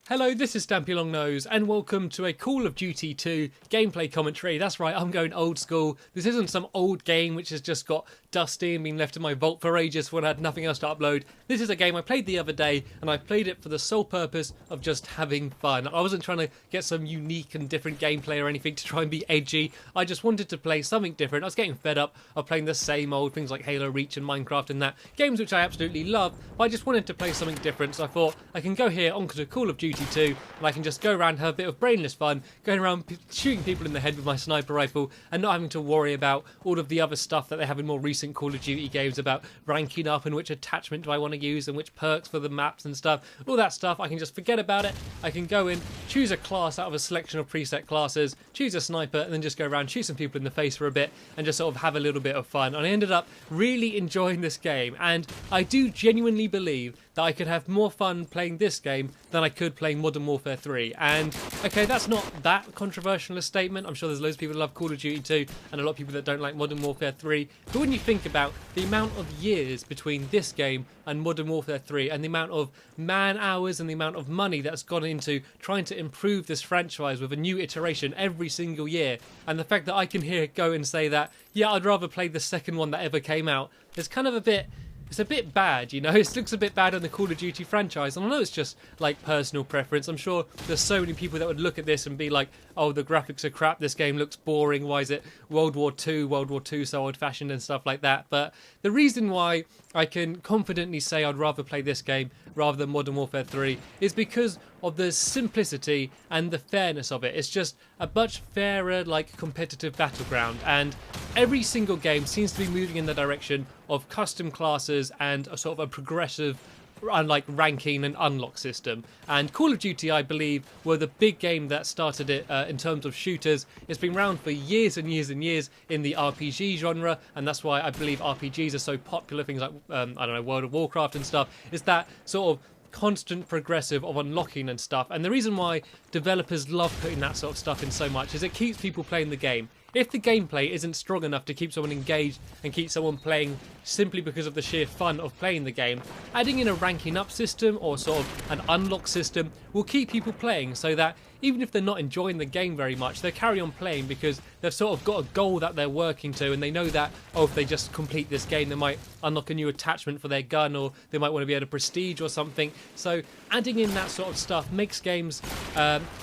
Hello, this is Stampy Longnose, and welcome to a Call of Duty 2 gameplay commentary. That's right, I'm going old school. This isn't some old game which has just got dusty and been left in my vault for ages when I had nothing else to upload. This is a game I played the other day, and I played it for the sole purpose of just having fun. I wasn't trying to get some unique and different gameplay or anything to try and be edgy. I just wanted to play something different. I was getting fed up of playing the same old things like Halo Reach and Minecraft and that. Games which I absolutely love, but I just wanted to play something different, so I thought I can go here onto Call of Duty 2 and I can just go around, have a bit of brainless fun, going around shooting people in the head with my sniper rifle and not having to worry about all of the other stuff that they have in more recent Call of Duty games about ranking up and which attachment do I want to use and which perks for the maps and stuff. All that stuff, I can just forget about it. I can go in, choose a class out of a selection of preset classes, choose a sniper, and then just go around, shoot some people in the face for a bit and just sort of have a little bit of fun. And I ended up really enjoying this game, and I do genuinely believe that I could have more fun playing this game than I could playing Modern Warfare 3. And, okay, that's not that controversial a statement. I'm sure there's loads of people that love Call of Duty 2 and a lot of people that don't like Modern Warfare 3. But when you think about the amount of years between this game and Modern Warfare 3 and the amount of man hours and the amount of money that's gone into trying to improve this franchise with a new iteration every single year, and the fact that I can here go and say that, yeah, I'd rather play the second one that ever came out, it's kind of a bit... It's a bit bad, you know, it looks a bit bad on the Call of Duty franchise, and I know it's just, like, personal preference. I'm sure there's so many people that would look at this and be like, oh, the graphics are crap, this game looks boring, why is it World War II so old-fashioned and stuff like that. But the reason why I can confidently say I'd rather play this game rather than Modern Warfare 3 is because of the simplicity and the fairness of it. It's just a much fairer, like, competitive battleground, and every single game seems to be moving in the direction of custom classes and a sort of a progressive like ranking and unlock system. And Call of Duty, I believe, were the big game that started it in terms of shooters. It's been around for years and years and years in the RPG genre, and that's why I believe RPGs are so popular. Things like I don't know, World of Warcraft and stuff. Is that sort of constant progressive of unlocking and stuff. And the reason why developers love putting that sort of stuff in so much is it keeps people playing the game. If the gameplay isn't strong enough to keep someone engaged and keep someone playing simply because of the sheer fun of playing the game, adding in a ranking up system or sort of an unlock system will keep people playing, so that even if they're not enjoying the game very much, they carry on playing because they've sort of got a goal that they're working to, and they know that, oh, if they just complete this game, they might unlock a new attachment for their gun, or they might want to be able to prestige or something. So adding in that sort of stuff makes games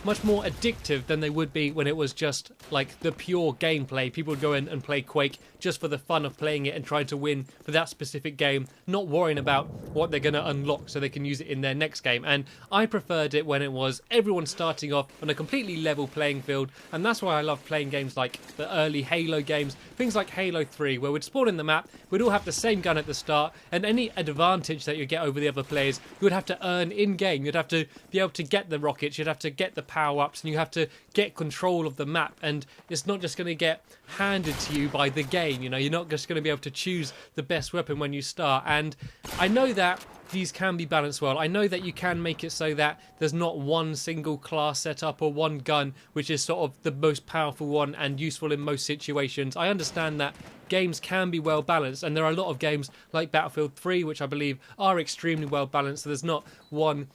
much more addictive than they would be when it was just like the pure gameplay. People would go in and play Quake just for the fun of playing it and trying to win for that specific game, not worrying about what they're going to unlock so they can use it in their next game. And I preferred it when it was everyone starting off on a completely level playing field, and that's why I love playing games like the early Halo games, things like Halo 3, where we'd spawn in the map, we'd all have the same gun at the start, and any advantage that you get over the other players, you would have to earn in-game. You'd have to be able to get the rockets, you'd have to get the power-ups, and you have to get control of the map, and it's not just going to get handed to you by the game, you know, you're not just going to be able to choose the best weapon when you start. And I know that these can be balanced well. I know that you can make it so that there's not one single class setup or one gun which is sort of the most powerful one and useful in most situations. I understand that games can be well balanced, and there are a lot of games like Battlefield 3 which I believe are extremely well balanced, so there's not one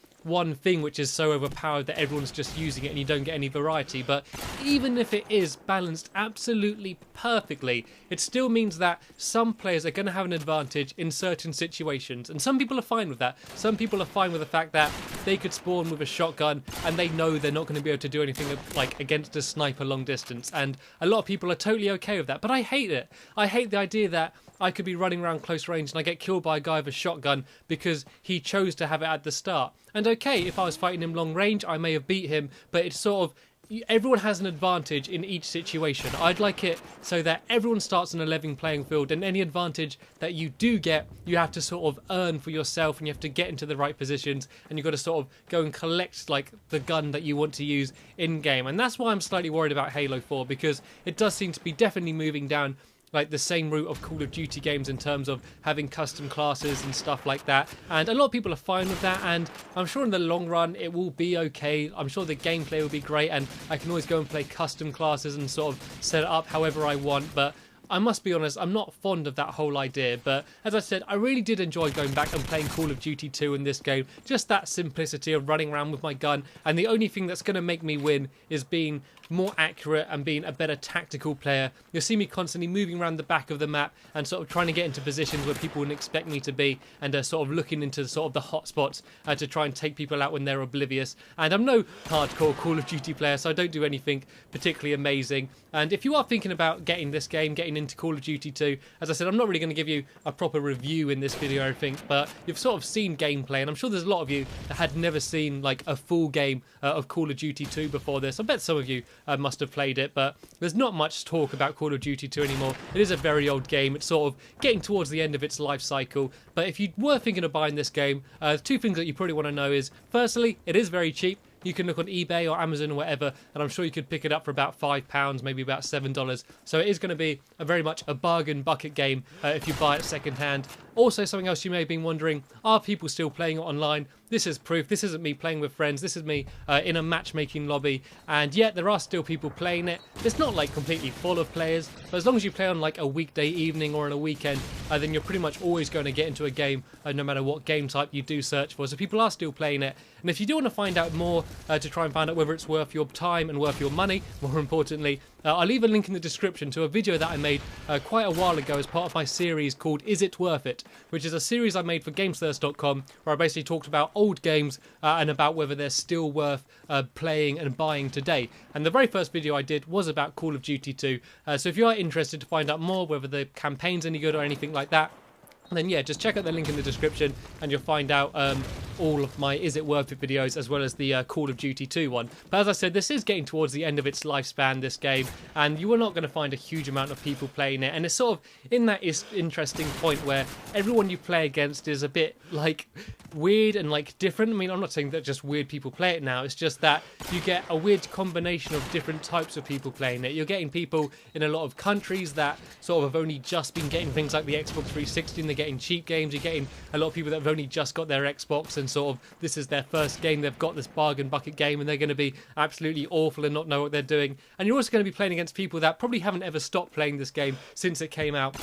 thing which is so overpowered that everyone's just using it and you don't get any variety. But even if it is balanced absolutely perfectly, it still means that some players are going to have an advantage in certain situations, and some people are fine with that. Some people are fine with the fact that they could spawn with a shotgun and they know they're not going to be able to do anything like against a sniper long distance, and a lot of people are totally okay with that. But I hate it. I hate the idea that I could be running around close range and I get killed by a guy with a shotgun because he chose to have it at the start. And okay, if I was fighting him long range, I may have beat him, but it's sort of, everyone has an advantage in each situation. I'd like it so that everyone starts on a level playing field, and any advantage that you do get, you have to sort of earn for yourself, and you have to get into the right positions, and you've got to sort of go and collect like the gun that you want to use in game. And that's why I'm slightly worried about Halo 4, because it does seem to be definitely moving down like the same route of Call of Duty games in terms of having custom classes and stuff like that, and a lot of people are fine with that, and I'm sure in the long run it will be okay. I'm sure the gameplay will be great, and I can always go and play custom classes and sort of set it up however I want. But I must be honest, I'm not fond of that whole idea, but as I said, I really did enjoy going back and playing Call of Duty 2 in this game. Just that simplicity of running around with my gun, and the only thing that's going to make me win is being more accurate and being a better tactical player. You'll see me constantly moving around the back of the map and sort of trying to get into positions where people wouldn't expect me to be, and sort of looking into sort of the hot spots to try and take people out when they're oblivious. And I'm no hardcore Call of Duty player, so I don't do anything particularly amazing. And if you are thinking about getting this game, getting into Call of Duty 2, as I said, I'm not really going to give you a proper review in this video, I think, but you've sort of seen gameplay, and I'm sure there's a lot of you that had never seen like a full game of Call of Duty 2 before this. I bet some of you must have played it, but there's not much talk about Call of Duty 2 anymore. It is a very old game. It's sort of getting towards the end of its life cycle, but if you were thinking of buying this game, two things that you probably want to know is, firstly, it is very cheap. You can look on eBay or Amazon or whatever, and I'm sure you could pick it up for about £5, maybe about $7. So it is going to be very much a bargain bucket game if you buy it second hand. Also, something else you may have been wondering, are people still playing it online? This is proof. This isn't me playing with friends. This is me in a matchmaking lobby. And yet there are still people playing it. It's not like completely full of players. But as long as you play on like a weekday evening or on a weekend, then you're pretty much always going to get into a game no matter what game type you do search for. So people are still playing it. And if you do want to find out more to try and find out whether it's worth your time and worth your money, more importantly, I'll leave a link in the description to a video that I made quite a while ago as part of my series called Is It Worth It? Which is a series I made for GamesThirst.com, where I basically talked about old games and about whether they're still worth playing and buying today. And the very first video I did was about Call of Duty 2. So if you are interested to find out more, whether the campaign's any good or anything like that, then yeah, just check out the link in the description and you'll find out all of my Is It Worth It videos, as well as the Call of Duty 2 one. But as I said, this is getting towards the end of its lifespan, this game, and you are not going to find a huge amount of people playing it. And it's sort of in that interesting point where everyone you play against is a bit like weird and like different. I mean, I'm not saying that just weird people play it now. It's just that you get a weird combination of different types of people playing it. You're getting people in a lot of countries that sort of have only just been getting things like the Xbox 360 and they're getting cheap games. You're getting a lot of people that have only just got their Xbox and sort of this is their first game. They've got this bargain bucket game and they're going to be absolutely awful and not know what they're doing. And you're also going to be playing against people that probably haven't ever stopped playing this game since it came out.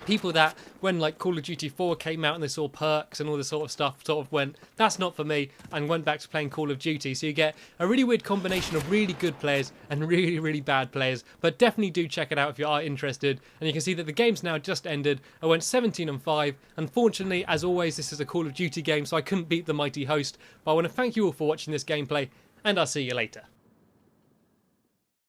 People that, when like Call of Duty 4 came out and they saw perks and all this sort of stuff, sort of went, that's not for me, and went back to playing Call of Duty. So you get a really weird combination of really good players and really, really bad players. But definitely do check it out if you are interested. And you can see that the game's now just ended. I went 17-5. Unfortunately, as always, this is a Call of Duty game, so I couldn't beat the mighty host. But I want to thank you all for watching this gameplay, and I'll see you later.